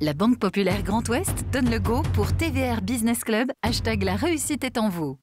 La Banque Populaire Grand Ouest donne le go pour TVR Business Club, hashtag la réussite est en vous.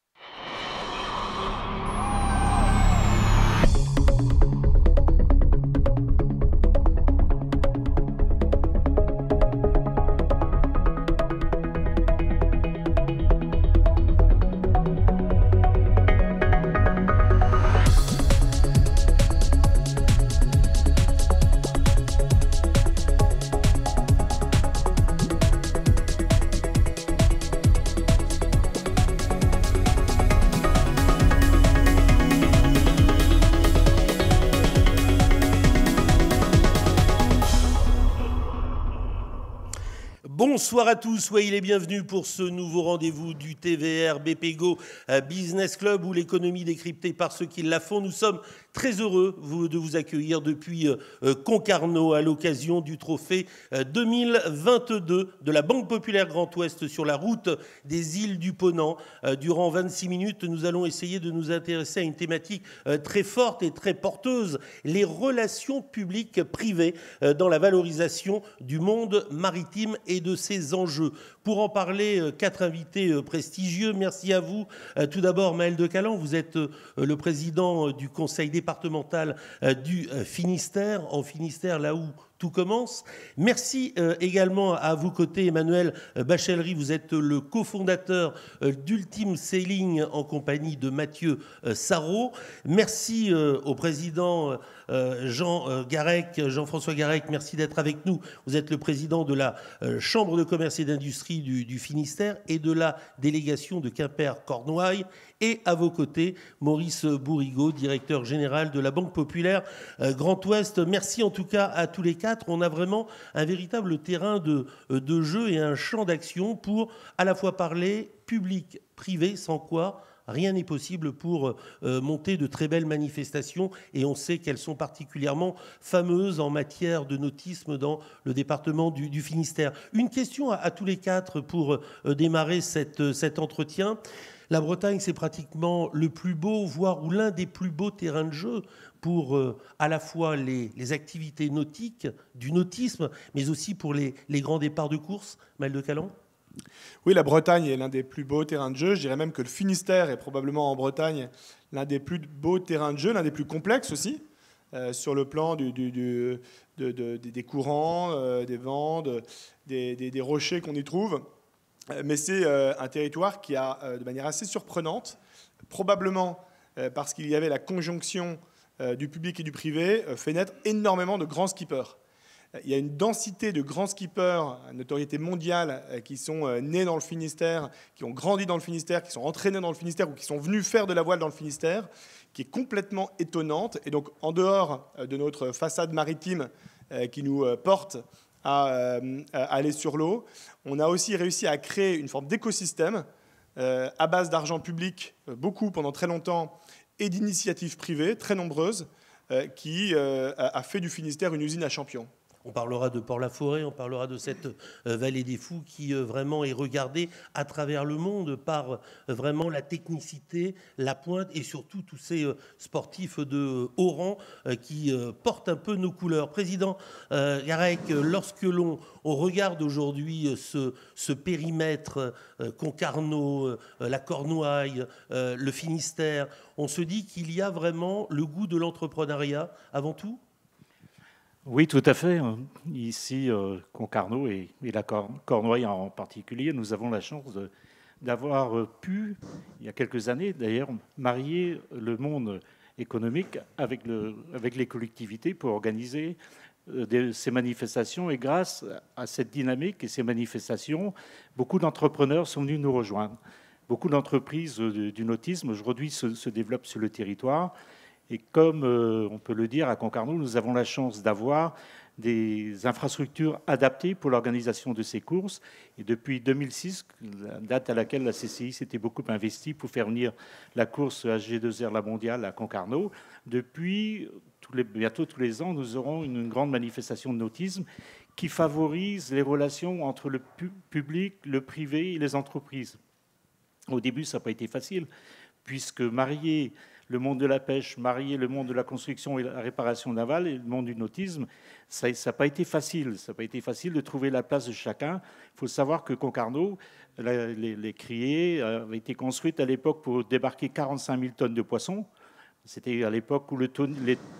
Bonsoir à tous, soyez les bienvenus pour ce nouveau rendez-vous du TVR BPGO Business Club où l'économie décryptée par ceux qui la font. Nous sommes très heureux de vous accueillir depuis Concarneau à l'occasion du trophée 2022 de la Banque Populaire Grand Ouest sur la route des îles du Ponant. Durant 26 minutes, nous allons essayer de nous intéresser à une thématique très forte et très porteuse, les relations publiques-privées dans la valorisation du monde maritime et de ses enjeux. Pour en parler, 4 invités prestigieux. Merci à vous. Tout d'abord, Maël Decalan, vous êtes le président du conseil départemental du Finistère, en Finistère, là où tout commence. Merci également à vos côtés, Emmanuel Bachellery. Vous êtes le cofondateur d'Ultime Sailing en compagnie de Mathieu Sarraud. Merci au président Jean-François Garec. Merci d'être avec nous. Vous êtes le président de la Chambre de commerce et d'industrie du Finistère et de la délégation de Quimper-Cornouailles. Et à vos côtés, Maurice Bourrigaud, directeur général de la Banque Populaire Grand Ouest. Merci en tout cas à tous les quatre. On a vraiment un véritable terrain de jeu et un champ d'action pour à la fois parler public, privé, sans quoi rien n'est possible pour monter de très belles manifestations. Et on sait qu'elles sont particulièrement fameuses en matière de nautisme dans le département du Finistère. Une question à tous les quatre pour démarrer cet entretien. La Bretagne, c'est pratiquement le plus beau, voire l'un des plus beaux terrains de jeu pour à la fois les activités nautiques, du nautisme, mais aussi pour les grands départs de course. Maël Decalan ? Oui, la Bretagne est l'un des plus beaux terrains de jeu. Je dirais même que le Finistère est probablement en Bretagne l'un des plus beaux terrains de jeu, l'un des plus complexes aussi, sur le plan des courants, des vents, des rochers qu'on y trouve. Mais c'est un territoire qui a, de manière assez surprenante, probablement parce qu'il y avait la conjonction du public et du privé, fait naître énormément de grands skippers. Il y a une densité de grands skippers à notoriété mondiale qui sont nés dans le Finistère, qui ont grandi dans le Finistère, qui sont entraînés dans le Finistère ou qui sont venus faire de la voile dans le Finistère, qui est complètement étonnante. Et donc, en dehors de notre façade maritime qui nous porte à aller sur l'eau, on a aussi réussi à créer une forme d'écosystème à base d'argent public, beaucoup pendant très longtemps, et d'initiatives privées très nombreuses, qui a fait du Finistère une usine à champions. On parlera de Port-la-Forêt, on parlera de cette vallée des fous qui vraiment est regardée à travers le monde par vraiment la technicité, la pointe et surtout tous ces sportifs de haut rang qui portent un peu nos couleurs. Président Garec, lorsque l'on regarde aujourd'hui ce périmètre Concarneau, la Cornouaille, le Finistère, on se dit qu'il y a vraiment le goût de l'entrepreneuriat avant tout ? Oui, tout à fait. Ici, Concarneau et la Cornouaille en particulier, nous avons la chance d'avoir pu, il y a quelques années d'ailleurs, marier le monde économique avec les collectivités pour organiser ces manifestations. Et grâce à cette dynamique et ces manifestations, beaucoup d'entrepreneurs sont venus nous rejoindre. Beaucoup d'entreprises du nautisme aujourd'hui se développent sur le territoire. Et comme on peut le dire, à Concarneau, nous avons la chance d'avoir des infrastructures adaptées pour l'organisation de ces courses. Et depuis 2006, la date à laquelle la CCI s'était beaucoup investie pour faire venir la course HG2R, la mondiale, à Concarneau, depuis bientôt tous les ans, nous aurons une grande manifestation de nautisme qui favorise les relations entre le public, le privé et les entreprises. Au début, ça n'a pas été facile, puisque marier le monde de la pêche, marier le monde de la construction et la réparation navale et le monde du nautisme, ça n'a pas été facile. Ça n'a pas été facile de trouver la place de chacun. Il faut savoir que Concarneau, les criées avaient été construites à l'époque pour débarquer 45 000 tonnes de poissons. C'était à l'époque où les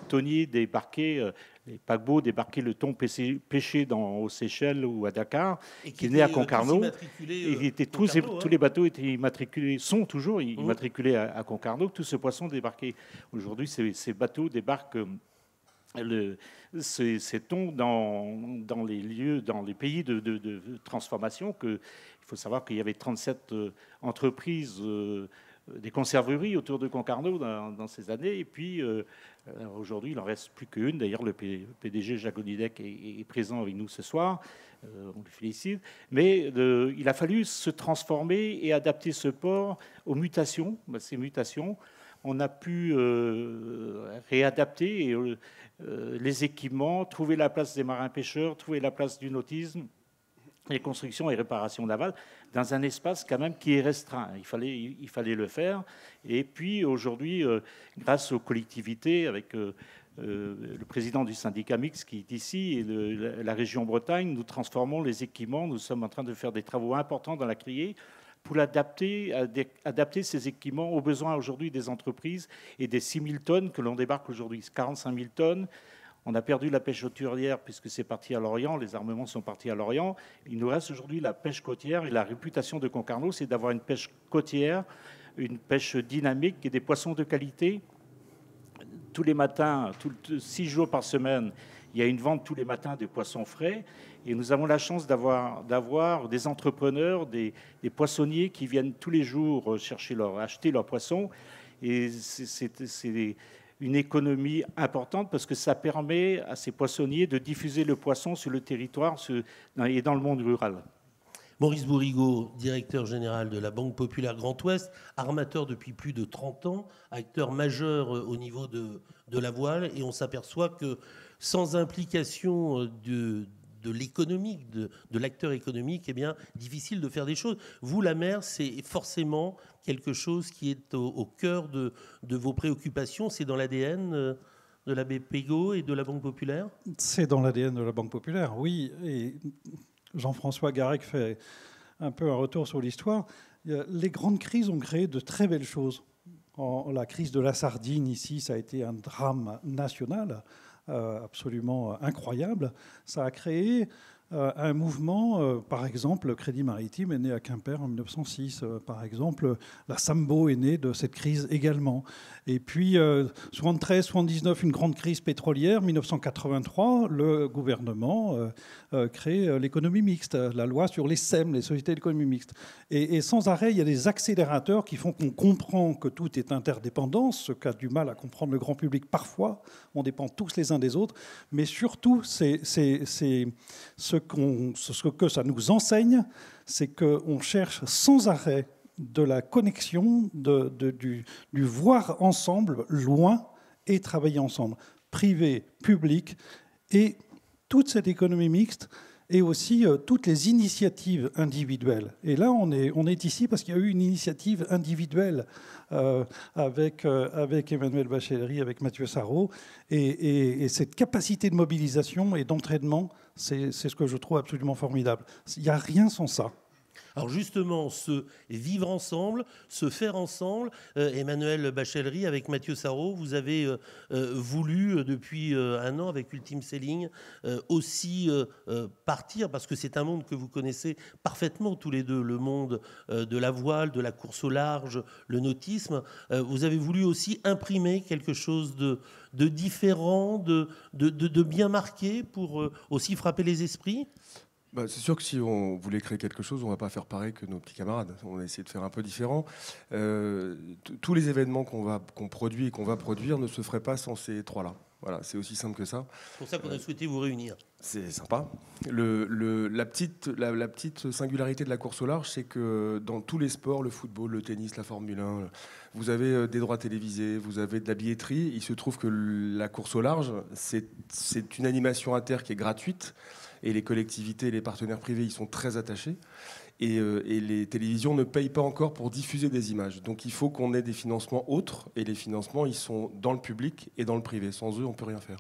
thoniers débarquaient, les paquebots débarquaient le thon pêché aux Seychelles ou à Dakar, qui venaient à Concarneau. Tous les bateaux étaient immatriculés, sont toujours immatriculés à Concarneau. Tout ce poisson débarquait. Aujourd'hui, ces bateaux débarquent ces thons dans les lieux, dans les pays de transformation. Il faut savoir qu'il y avait 37 entreprises des conserveries autour de Concarneau dans ces années. Et puis, aujourd'hui, il n'en reste plus qu'une. D'ailleurs, le PDG Jacques Onidec est présent avec nous ce soir. On le félicite. Mais il a fallu se transformer et adapter ce port aux mutations. Ces mutations, on a pu réadapter les équipements, trouver la place des marins-pêcheurs, trouver la place du nautisme, les constructions et réparations navales, dans un espace quand même qui est restreint. Il fallait le faire. Et puis aujourd'hui, grâce aux collectivités, avec le président du syndicat mixte qui est ici et la région Bretagne, nous transformons les équipements. Nous sommes en train de faire des travaux importants dans la criée pour adapter ces équipements aux besoins aujourd'hui des entreprises et des 6 000 tonnes que l'on débarque aujourd'hui. 45 000 tonnes. On a perdu la pêche hauturière puisque c'est parti à l'Orient, les armements sont partis à l'Orient. Il nous reste aujourd'hui la pêche côtière et la réputation de Concarneau, c'est d'avoir une pêche côtière, une pêche dynamique et des poissons de qualité. Tous les matins, 6 jours par semaine, il y a une vente tous les matins de poissons frais. Et nous avons la chance d'avoir des entrepreneurs, des poissonniers qui viennent tous les jours acheter leurs poissons. Et c'est une économie importante parce que ça permet à ces poissonniers de diffuser le poisson sur le territoire et dans le monde rural. Maurice Bourrigaud, directeur général de la Banque Populaire Grand Ouest, armateur depuis plus de 30 ans, acteur majeur au niveau de la voile, et on s'aperçoit que sans implication de l'économique, de l'acteur économique, eh bien, difficile de faire des choses. Vous, la mer, c'est forcément quelque chose qui est au cœur de vos préoccupations. C'est dans l'ADN de la BPGO et de la Banque Populaire ? C'est dans l'ADN de la Banque Populaire, oui. Et Jean-François Garec fait un peu un retour sur l'histoire. Les grandes crises ont créé de très belles choses. La crise de la sardine, ici, ça a été un drame national. Absolument incroyable. Ça a créé un mouvement, par exemple, le Crédit Maritime est né à Quimper en 1906. Par exemple, la Sambo est née de cette crise également. Et puis, 73, 79, une grande crise pétrolière. 1983, le gouvernement crée l'économie mixte, la loi sur les SEM, les sociétés d'économie mixte. Et sans arrêt, il y a des accélérateurs qui font qu'on comprend que tout est interdépendance, ce qu'a du mal à comprendre le grand public parfois. On dépend tous les uns des autres. Mais surtout, c'est ce que ça nous enseigne, c'est qu'on cherche sans arrêt de la connexion, du voir ensemble, loin, et travailler ensemble, privé, public, et toute cette économie mixte, et aussi toutes les initiatives individuelles. Et là, on est ici parce qu'il y a eu une initiative individuelle avec Emmanuelle Bachellery, avec Mathieu Sarraut, et cette capacité de mobilisation et d'entraînement, c'est ce que je trouve absolument formidable. Il n'y a rien sans ça. Alors justement, se vivre ensemble, se faire ensemble, Emmanuelle Bachellery, avec Mathieu Sarraut, vous avez voulu depuis un an avec Ultime Sailing aussi partir, parce que c'est un monde que vous connaissez parfaitement tous les deux, le monde de la voile, de la course au large, le nautisme. Vous avez voulu aussi imprimer quelque chose de différent, de bien marqué pour aussi frapper les esprits ? C'est sûr que si on voulait créer quelque chose, on ne va pas faire pareil que nos petits camarades. On a essayé de faire un peu différent. Tous les événements qu'on produit et qu'on va produire ne se feraient pas sans ces trois-là. Voilà, c'est aussi simple que ça. C'est pour ça qu'on a souhaité vous réunir. C'est sympa. La petite singularité de la course au large, c'est que dans tous les sports, le football, le tennis, la Formule 1, vous avez des droits télévisés, vous avez de la billetterie. Il se trouve que la course au large, c'est une animation inter qui est gratuite. Et les collectivités et les partenaires privés y sont très attachés. et les télévisions ne payent pas encore pour diffuser des images. Donc il faut qu'on ait des financements autres, et les financements, ils sont dans le public et dans le privé. Sans eux, on ne peut rien faire.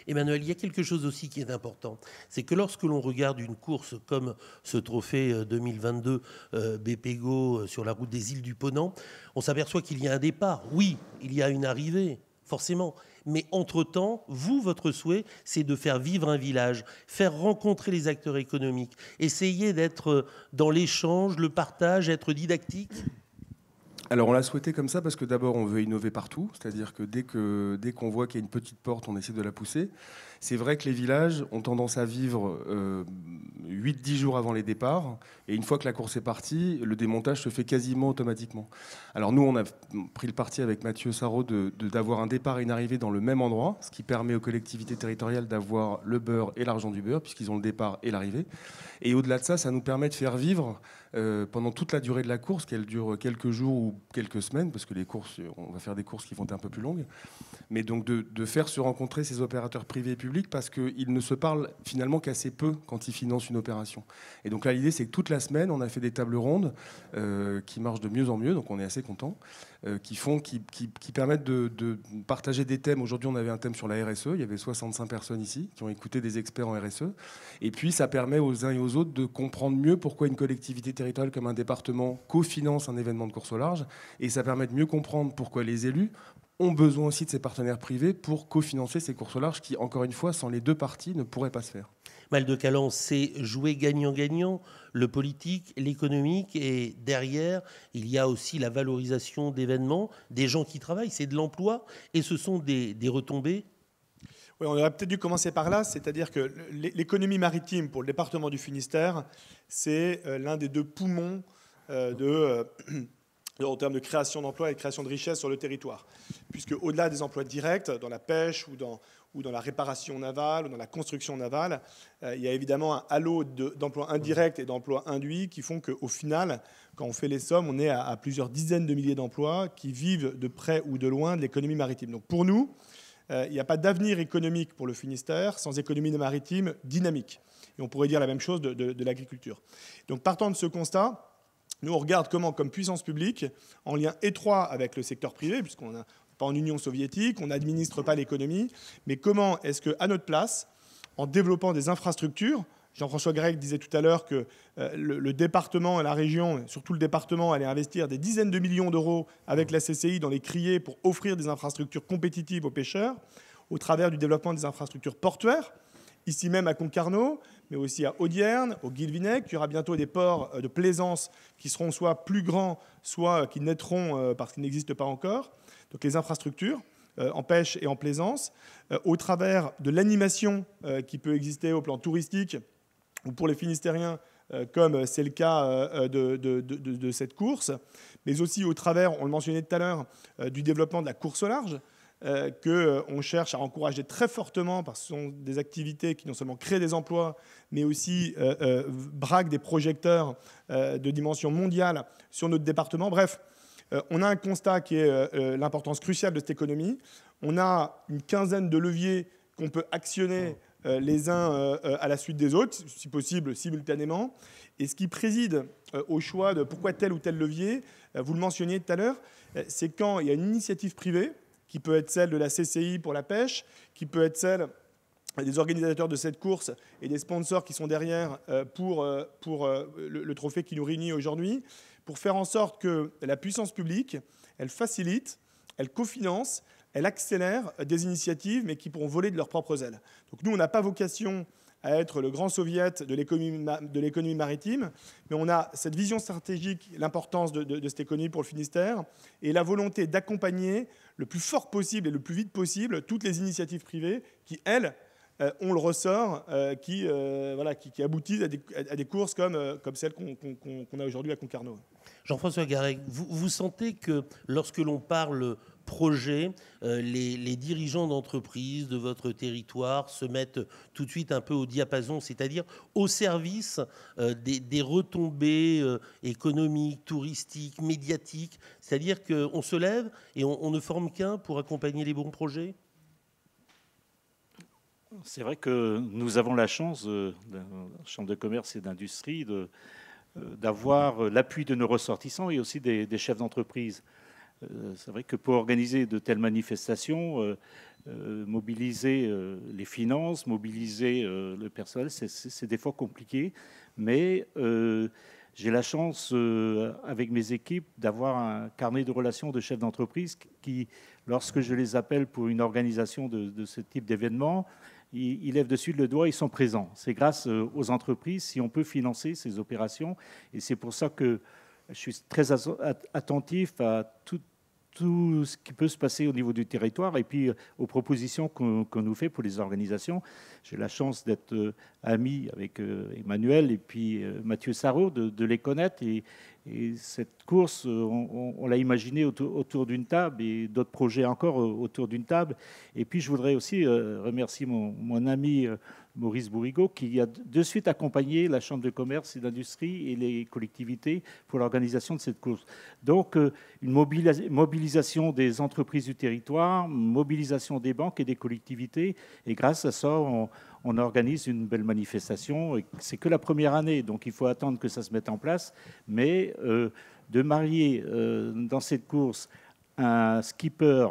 Emmanuel, il y a quelque chose aussi qui est important, c'est que lorsque l'on regarde une course comme ce trophée 2022 BPGO sur la route des îles du Ponant, on s'aperçoit qu'il y a un départ. Oui, il y a une arrivée, forcément. Mais entre-temps, vous, votre souhait, c'est de faire vivre un village, faire rencontrer les acteurs économiques, essayer d'être dans l'échange, le partage, être didactique. Alors on l'a souhaité comme ça parce que d'abord on veut innover partout, c'est-à-dire que dès qu'on voit qu'il y a une petite porte, on essaie de la pousser. C'est vrai que les villages ont tendance à vivre 8-10 jours avant les départs, et une fois que la course est partie, le démontage se fait quasiment automatiquement. Alors nous, on a pris le parti avec Mathieu Sarraud d'avoir un départ et une arrivée dans le même endroit, ce qui permet aux collectivités territoriales d'avoir le beurre et l'argent du beurre, puisqu'ils ont le départ et l'arrivée. Et au-delà de ça, ça nous permet de faire vivre pendant toute la durée de la course, qu'elle dure quelques jours ou quelques semaines, parce que les courses, on va faire des courses qui vont être un peu plus longues, mais donc de faire se rencontrer ces opérateurs privés et publics, parce qu'ils ne se parlent finalement qu'assez peu quand ils financent une opération. Et donc là, l'idée, c'est que toute la semaine, on a fait des tables rondes qui marchent de mieux en mieux, donc on est assez contents, qui permettent de partager des thèmes. Aujourd'hui, on avait un thème sur la RSE, il y avait 65 personnes ici qui ont écouté des experts en RSE, et puis ça permet aux uns et aux autres de comprendre mieux pourquoi une collectivité territoriale comme un département cofinance un événement de course au large, et ça permet de mieux comprendre pourquoi les élus ont besoin aussi de ces partenaires privés pour cofinancer ces courses au large qui, encore une fois, sans les deux parties, ne pourraient pas se faire. Mal de Calan, c'est jouer gagnant-gagnant, le politique, l'économique, et derrière, il y a aussi la valorisation d'événements, des gens qui travaillent, c'est de l'emploi, et ce sont des retombées. Oui, on aurait peut-être dû commencer par là, c'est-à-dire que l'économie maritime pour le département du Finistère, c'est l'un des deux poumons en termes de création d'emplois et de création de richesses sur le territoire. Puisque au-delà des emplois directs, dans la pêche ou dans la réparation navale ou dans la construction navale, il y a évidemment un halo d'emplois indirects et d'emplois induits qui font qu'au final, quand on fait les sommes, on est à plusieurs dizaines de milliers d'emplois qui vivent de près ou de loin de l'économie maritime. Donc pour nous, il n'y a pas d'avenir économique pour le Finistère sans économie maritime dynamique. Et on pourrait dire la même chose de l'agriculture. Donc partant de ce constat, nous, on regarde comment, comme puissance publique, en lien étroit avec le secteur privé, puisqu'on n'est pas en Union soviétique, on n'administre pas l'économie, mais comment est-ce qu'à notre place, en développant des infrastructures, Jean-François Garrec disait tout à l'heure que le département et la région, surtout le département, allaient investir des dizaines de millions d'euros avec la CCI dans les criers pour offrir des infrastructures compétitives aux pêcheurs, au travers du développement des infrastructures portuaires, ici même à Concarneau, mais aussi à Audierne, au Guilvinec. Il y aura bientôt des ports de plaisance qui seront soit plus grands, soit qui naîtront parce qu'ils n'existent pas encore. Donc les infrastructures en pêche et en plaisance, au travers de l'animation qui peut exister au plan touristique, ou pour les Finistériens, comme c'est le cas de cette course, mais aussi au travers, on le mentionnait tout à l'heure, du développement de la course au large, qu'on cherche à encourager très fortement, parce que ce sont des activités qui non seulement créent des emplois, mais aussi braquent des projecteurs de dimension mondiale sur notre département. Bref, on a un constat qui est l'importance cruciale de cette économie. On a une quinzaine de leviers qu'on peut actionner les uns à la suite des autres, si possible simultanément. Et ce qui préside au choix de pourquoi tel ou tel levier, vous le mentionniez tout à l'heure, c'est quand il y a une initiative privée, qui peut être celle de la CCI pour la pêche, qui peut être celle des organisateurs de cette course et des sponsors qui sont derrière pour le trophée qui nous réunit aujourd'hui, pour faire en sorte que la puissance publique, elle facilite, elle cofinance, elle accélère des initiatives, mais qui pourront voler de leurs propres ailes. Donc nous, on n'a pas vocation à être le grand soviet de l'économie maritime, mais on a cette vision stratégique, l'importance de cette économie pour le Finistère, et la volonté d'accompagner le plus fort possible et le plus vite possible toutes les initiatives privées qui, elles, ont le ressort, qui aboutissent à des courses comme celle qu'on a aujourd'hui à Concarneau. Jean-François Garrec, vous sentez que lorsque l'on parle projet, les dirigeants d'entreprise de votre territoire se mettent tout de suite un peu au diapason, c'est-à-dire au service des retombées économiques, touristiques, médiatiques, c'est-à-dire qu'on se lève et on ne forme qu'un pour accompagner les bons projets? C'est vrai que nous avons la chance, Chambre de commerce et d'industrie, d'avoir l'appui de nos ressortissants et aussi des chefs d'entreprise. C'est vrai que pour organiser de telles manifestations, mobiliser les finances, mobiliser le personnel, c'est des fois compliqué, mais j'ai la chance, avec mes équipes, d'avoir un carnet de relations de chefs d'entreprise qui, lorsque je les appelle pour une organisation de ce type d'événement, ils lèvent de suite le doigt, ils sont présents. C'est grâce aux entreprises si on peut financer ces opérations. Et c'est pour ça que je suis très attentif à tout ce qui peut se passer au niveau du territoire et puis aux propositions qu'on nous fait pour les organisations. J'ai la chance d'être ami avec Emmanuel et puis Mathieu Sarraud, de les connaître. Et cette course, on l'a imaginée autour d'une table et d'autres projets encore autour d'une table. Et puis je voudrais aussi remercier mon ami Maurice Bourrigaud qui a de suite accompagné la Chambre de commerce et d'industrie et les collectivités pour l'organisation de cette course. Donc une mobilisation des entreprises du territoire, mobilisation des banques et des collectivités. Et grâce à ça, on organise une belle manifestation. C'est que la première année, donc il faut attendre que ça se mette en place. Mais de marier dans cette course un skipper,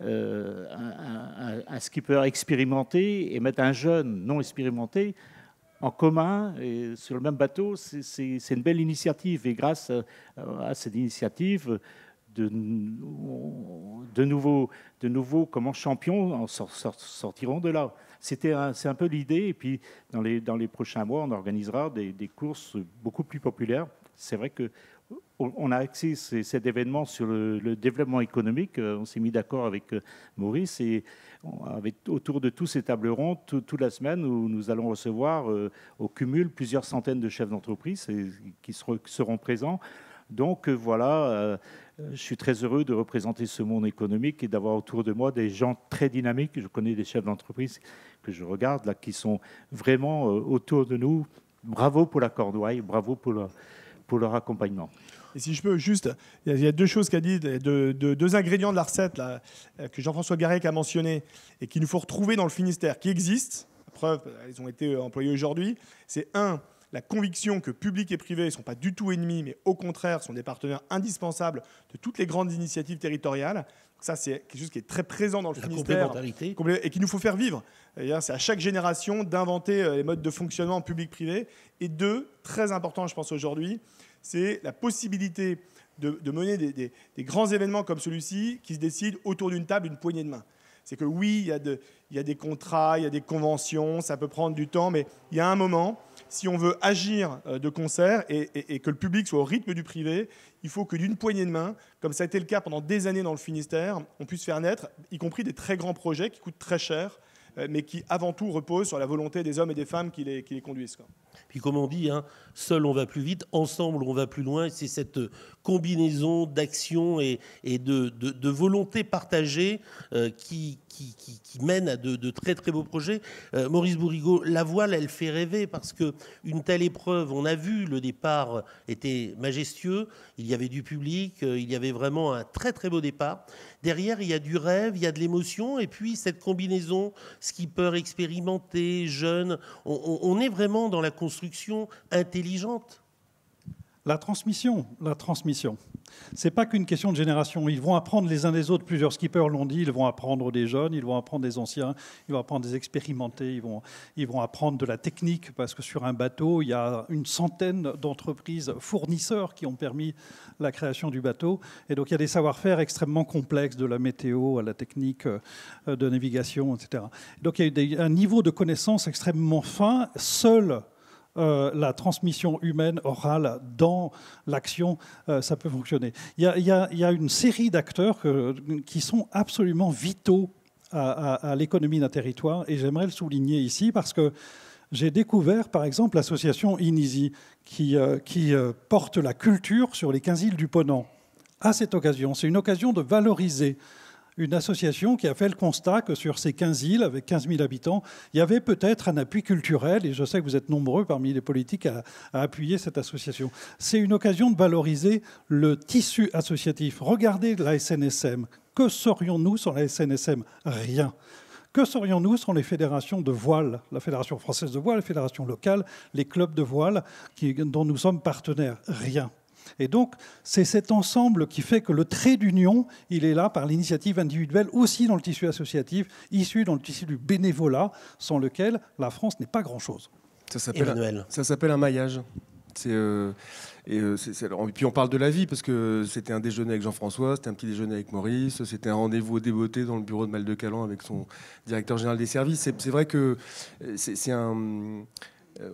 un skipper expérimenté et mettre un jeune non expérimenté en commun et sur le même bateau, c'est une belle initiative. Et grâce à cette initiative, de nouveaux champions sortiront de là. C'est un peu l'idée. Et puis, dans les prochains mois, on organisera des courses beaucoup plus populaires. C'est vrai qu'on a axé cet événement sur le développement économique. On s'est mis d'accord avec Maurice et autour de tous ces tables rondes, toute la semaine, où nous allons recevoir au cumul plusieurs centaines de chefs d'entreprise qui seront présents. Donc voilà, je suis très heureux de représenter ce monde économique et d'avoir autour de moi des gens très dynamiques. Je connais des chefs d'entreprise que je regarde là, qui sont vraiment autour de nous. Bravo pour la Cornouaille, bravo pour leur accompagnement. Et si je peux juste, il y a deux choses qu'a dit, deux ingrédients de la recette là, que Jean-François Garec a mentionné et qu'il nous faut retrouver dans le Finistère, qui existent. La preuve, ils ont été employés aujourd'hui. C'est la conviction que public et privé ne sont pas du tout ennemis, mais au contraire sont des partenaires indispensables de toutes les grandes initiatives territoriales. Ça, c'est quelque chose qui est très présent dans le Finistère et qu'il nous faut faire vivre. C'est à chaque génération d'inventer les modes de fonctionnement public-privé. Et deux, très important, je pense aujourd'hui, c'est la possibilité de mener des grands événements comme celui-ci qui se décident autour d'une table, une poignée de main. C'est que oui, il y a des contrats, il y a des conventions, ça peut prendre du temps, mais il y a un moment, si on veut agir de concert et que le public soit au rythme du privé, il faut que d'une poignée de main, comme ça a été le cas pendant des années dans le Finistère, on puisse faire naître, y compris des très grands projets qui coûtent très cher, mais qui avant tout reposent sur la volonté des hommes et des femmes qui les conduisent. Puis comme on dit, seul on va plus vite, ensemble on va plus loin. C'est cette combinaison d'action et de volonté partagée qui mène à de très très beaux projets. Maurice Bourrigaud, la voile, elle fait rêver parce qu'une telle épreuve, on a vu, le départ était majestueux, il y avait du public, il y avait vraiment un très très beau départ. Derrière, il y a du rêve, il y a de l'émotion, et puis cette combinaison, skipper expérimenté, jeune, on est vraiment dans la construction intelligente. La transmission. Ce n'est pas qu'une question de génération. Ils vont apprendre les uns des autres. Plusieurs skippers l'ont dit. Ils vont apprendre des jeunes, ils vont apprendre des anciens, ils vont apprendre des expérimentés, ils vont apprendre de la technique parce que sur un bateau, il y a une centaine d'entreprises fournisseurs qui ont permis la création du bateau. Et donc, il y a des savoir-faire extrêmement complexes de la météo à la technique de navigation, etc. Donc, il y a un niveau de connaissance extrêmement fin. Seul la transmission humaine, orale, dans l'action, ça peut fonctionner. Il y a une série d'acteurs qui sont absolument vitaux à l'économie d'un territoire, et j'aimerais le souligner ici parce que j'ai découvert, par exemple, l'association Inisi, qui porte la culture sur les 15 îles du Ponant. À cette occasion, c'est une occasion de valoriser une association qui a fait le constat que sur ces 15 îles, avec 15 000 habitants, il y avait peut-être un appui culturel, et je sais que vous êtes nombreux parmi les politiques à appuyer cette association. C'est une occasion de valoriser le tissu associatif. Regardez la SNSM. Que serions-nous sans la SNSM ? Rien. Que serions-nous sans les fédérations de voile, la Fédération française de voile, la fédération locale, les clubs de voile dont nous sommes partenaires? Rien. Et donc, c'est cet ensemble qui fait que le trait d'union, il est là par l'initiative individuelle, aussi dans le tissu associatif, issu dans le tissu du bénévolat, sans lequel la France n'est pas grand-chose. Ça s'appelle un maillage. Et puis on parle de la vie, parce que c'était un déjeuner avec Jean-François, c'était un petit déjeuner avec Maurice, c'était un rendez-vous au Débeauté dans le bureau de Mal-de-Calan avec son directeur général des services. C'est vrai que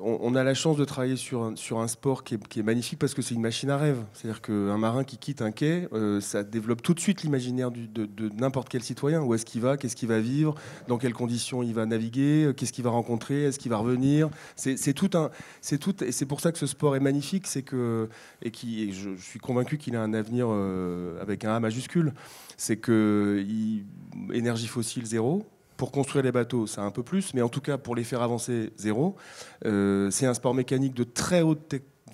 on a la chance de travailler sur un sport qui est magnifique, parce que c'est une machine à rêve. C'est-à-dire qu'un marin qui quitte un quai, ça développe tout de suite l'imaginaire de n'importe quel citoyen. Où est-ce qu'il va? Qu'est-ce qu'il va vivre? Dans quelles conditions il va naviguer? Qu'est-ce qu'il va rencontrer? Est-ce qu'il va revenir? C'est tout, et c'est pour ça que ce sport est magnifique. Je suis convaincu qu'il a un avenir avec un A majuscule. C'est que énergie fossile zéro. Pour construire les bateaux, c'est un peu plus, mais en tout cas, pour les faire avancer, zéro. C'est un sport mécanique de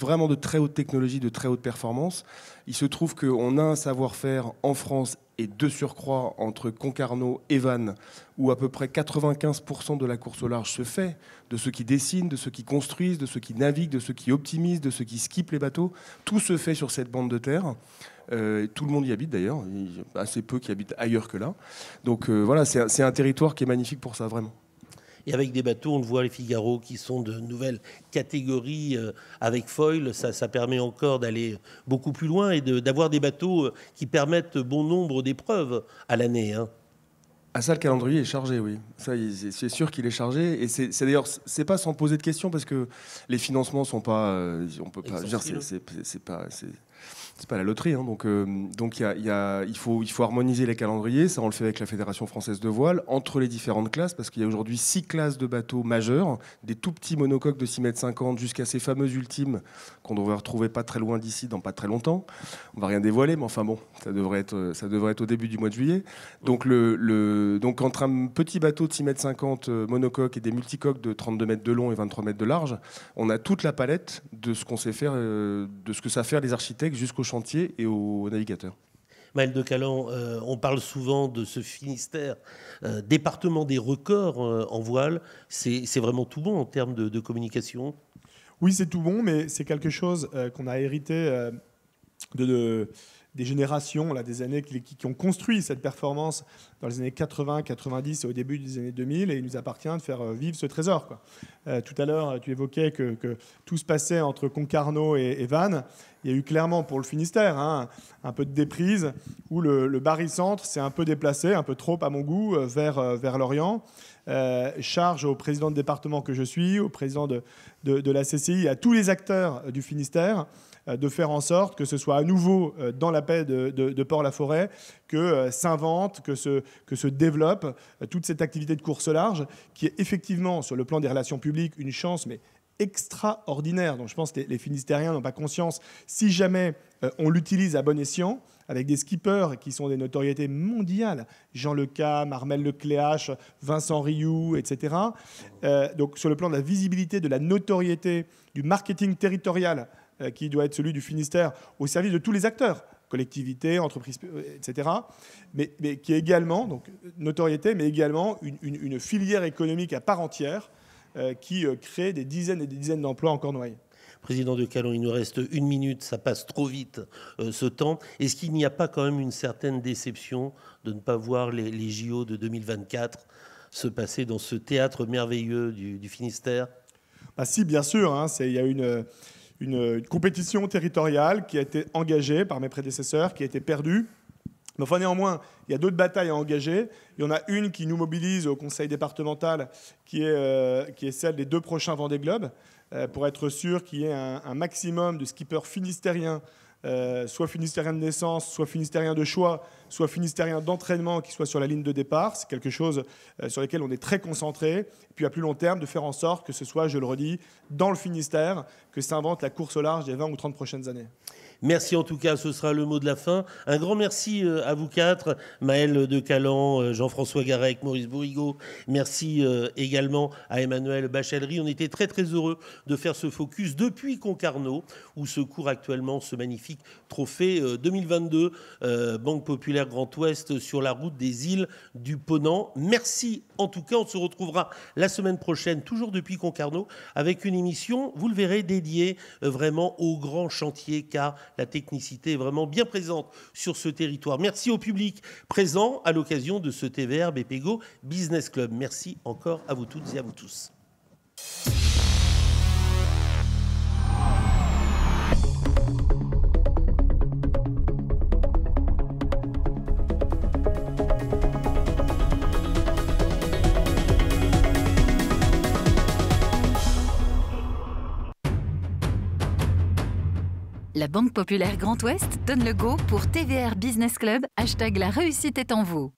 vraiment de très haute technologie, de très haute performance. Il se trouve qu'on a un savoir-faire en France, et de surcroît entre Concarneau et Vannes, où à peu près 95% de la course au large se fait, de ceux qui dessinent, de ceux qui construisent, de ceux qui naviguent, de ceux qui optimisent, de ceux qui skippent les bateaux. Tout se fait sur cette bande de terre. Tout le monde y habite d'ailleurs, il y a assez peu qui habitent ailleurs que là. Donc voilà, c'est un territoire qui est magnifique pour ça, vraiment. Et avec des bateaux, on le voit, les Figaro, qui sont de nouvelles catégories avec foil, ça permet encore d'aller beaucoup plus loin et d'avoir des bateaux qui permettent bon nombre d'épreuves à l'année. Ah, ça, le calendrier est chargé, oui. Ça, c'est sûr qu'il est chargé. Et c'est d'ailleurs, c'est pas sans poser de questions, parce que les financements sont pas, on peut pas dire, c'est pas la loterie, hein. Donc il faut harmoniser les calendriers. Ça, on le fait avec la Fédération française de voile, entre les différentes classes, parce qu'il y a aujourd'hui 6 classes de bateaux majeurs, des tout petits monocoques de 6,50 m jusqu'à ces fameux ultimes qu'on devrait retrouver pas très loin d'ici, dans pas très longtemps. On va rien dévoiler, mais enfin bon, ça devrait être au début du mois de juillet. Donc donc entre un petit bateau de 6,50 m monocoque et des multicoques de 32 mètres de long et 23 mètres de large, on a toute la palette de ce qu'on sait faire, de ce que savent faire les architectes jusqu'au chantier et aux navigateurs. Maël de Calan, on parle souvent de ce Finistère, département des records en voile. C'est vraiment tout bon en termes de communication? Oui, c'est tout bon, mais c'est quelque chose qu'on a hérité des générations, là, des années qui ont construit cette performance dans les années 80, 90 et au début des années 2000, et il nous appartient de faire vivre ce trésor, quoi. Tout à l'heure, tu évoquais que tout se passait entre Concarneau et Vannes. Il y a eu clairement pour le Finistère un peu de déprise, où le barycentre s'est un peu déplacé, un peu trop à mon goût, vers l'Orient. Charge au président de département que je suis, au président de la CCI, à tous les acteurs du Finistère, de faire en sorte que ce soit à nouveau dans la paix de Port-la-Forêt que s'invente, que se développe toute cette activité de course large, qui est effectivement, sur le plan des relations publiques, une chance, mais extraordinaire, dont je pense que les Finistériens n'ont pas conscience, si jamais on l'utilise à bon escient, avec des skippers qui sont des notoriétés mondiales, Jean Lecam, Armel Lecléache, Vincent Rioux, etc. Donc sur le plan de la visibilité, de la notoriété, du marketing territorial, qui doit être celui du Finistère, au service de tous les acteurs, collectivités, entreprises, etc. Mais qui est également, donc notoriété, mais également une filière économique à part entière, qui crée des dizaines et des dizaines d'emplois en Cornouailles. Président de Calan, il nous reste 1 minute, ça passe trop vite ce temps. Est-ce qu'il n'y a pas quand même une certaine déception de ne pas voir les JO de 2024 se passer dans ce théâtre merveilleux du Finistère? Si, bien sûr. Il y a une compétition territoriale qui a été engagée par mes prédécesseurs, qui a été perdue. Mais enfin, néanmoins, il y a d'autres batailles à engager. Il y en a une qui nous mobilise au conseil départemental, qui est celle des 2 prochains Vendée Globe, pour être sûr qu'il y ait un maximum de skippers finistériens, soit finistériens de naissance, soit finistériens de choix, soit finistériens d'entraînement qui soient sur la ligne de départ. C'est quelque chose sur lequel on est très concentré. Et puis à plus long terme, de faire en sorte que ce soit, je le redis, dans le Finistère, que s'invente la course au large des 20 ou 30 prochaines années. Merci en tout cas, ce sera le mot de la fin. Un grand merci à vous quatre, Maël de Calan, Jean-François Garec, Maurice Bourrigaud. Merci également à Emmanuel Bachellery. On était très très heureux de faire ce focus depuis Concarneau, où se court actuellement ce magnifique trophée 2022 Banque Populaire Grand Ouest sur la route des îles du Ponant. Merci en tout cas, on se retrouvera la semaine prochaine, toujours depuis Concarneau, avec une émission, vous le verrez, dédiée vraiment au grand chantier, car la technicité est vraiment bien présente sur ce territoire. Merci au public présent à l'occasion de ce TVR BPGO Business Club. Merci encore à vous toutes et à vous tous. La Banque Populaire Grand Ouest donne le go pour TVR Business Club, #la réussite est en vous.